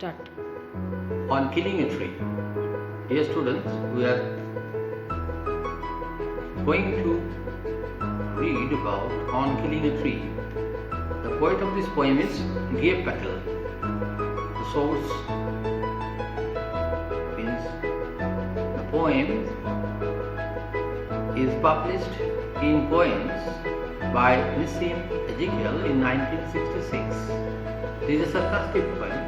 Start. On killing a tree. Dear students, we are going to read about On Killing a Tree. The poet of this poem is G. F. Patel. The source means the poem is published in Poems by Nissim Ezekiel in 1966. This is a sarcastic poem,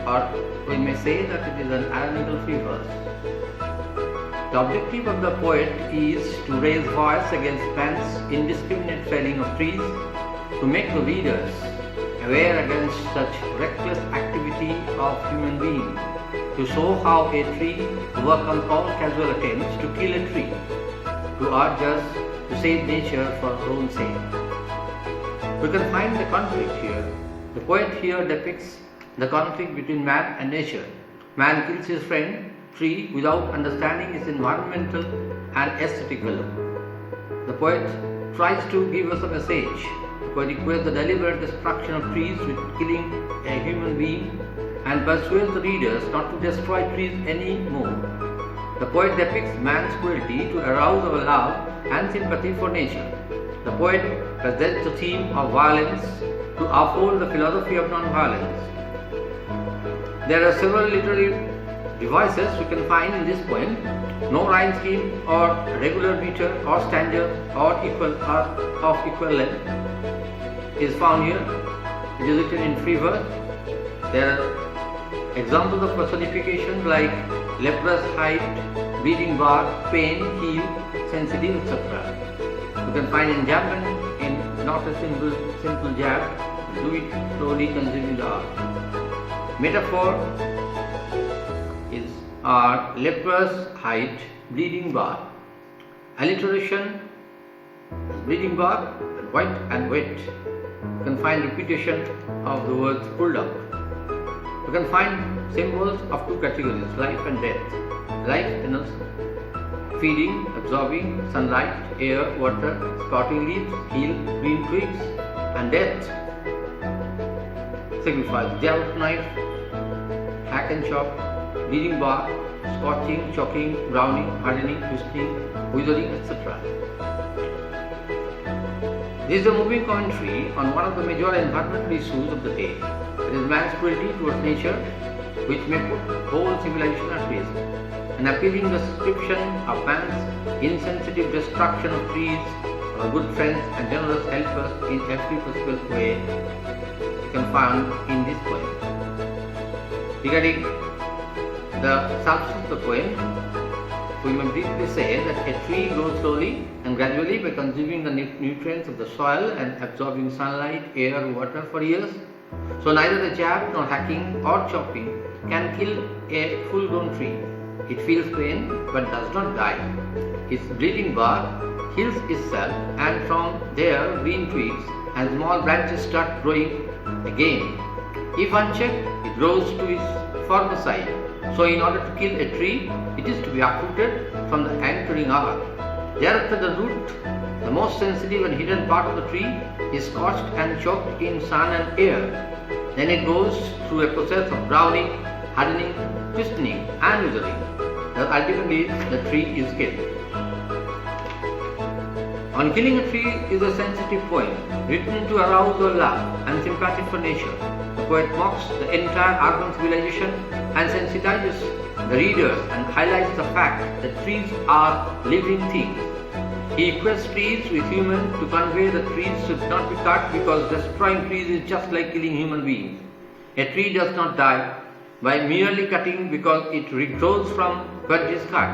or we may say that it is an ironical free verse. The objective of the poet is to raise voice against man's indiscriminate felling of trees, to make the readers aware against such reckless activity of human beings, to show how a tree overcomes all casual attempts to kill a tree, to urge us to save nature for our own sake. We can find the conflict here. The poet here depicts the conflict between man and nature. Man kills his friend, tree, without understanding its environmental and aesthetic value. The poet tries to give us a message. The poet equates the deliberate destruction of trees with killing a human being and persuades the readers not to destroy trees anymore. The poet depicts man's cruelty to arouse our love and sympathy for nature. The poet presents the theme of violence to uphold the philosophy of non-violence. There are several literary devices we can find in this poem. No rhyme scheme or regular meter or stanza or of equal length is found here. It is written in free verse. There are examples of personifications like leprous, height, bleeding bark, pain, heel, sensitive, etc. You can find enjambment in not a simple jab. Do it slowly, consuming the art. Metaphor is leprous, height, bleeding bark. Alliteration is bleeding bark, white and wet. You can find repetition of the words pulled up. You can find symbols of two categories, life and death. Life denotes feeding, absorbing sunlight, air, water, sprouting leaves, heel, green twigs, and death signifies jab knife, hack and chop, bleeding bark, scorching, choking, browning, hardening, twisting, withering, etc. This is a moving commentary on one of the major environmental issues of the day. It is man's cruelty towards nature, which may put whole civilization at risk. An appealing description of man's insensitive destruction of trees, our good friends and generous helpers in every possible way, you can find in this poem. Regarding the substance of the poem, we may briefly say that a tree grows slowly and gradually by consuming the nutrients of the soil and absorbing sunlight, air, water for years. So neither the jab nor hacking or chopping can kill a full-grown tree. It feels pain but does not die. Its bleeding bark heals itself, and from there green twigs and small branches start growing again. If unchecked, it grows to its former size. So in order to kill a tree, it is to be uprooted from the anchoring arc. Thereafter the root, the most sensitive and hidden part of the tree, is scorched and choked in sun and air. Then it goes through a process of browning, hardening, twisting and withering. Thus ultimately the tree is killed. On Killing a Tree is a sensitive poem written to arouse our love and sympathy for nature. The poet mocks the entire urban civilization and sensitizes the readers and highlights the fact that trees are living things. He equates trees with humans to convey that trees should not be cut because destroying trees is just like killing human beings. A tree does not die by merely cutting because it regrows from what it is cut.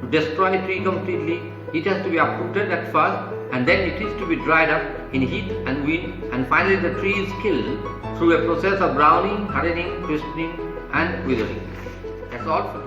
To destroy a tree completely, it has to be uprooted at first, and then it is to be dried up in heat and wind, and finally the tree is killed through a process of browning, hardening, twisting and withering. That's all for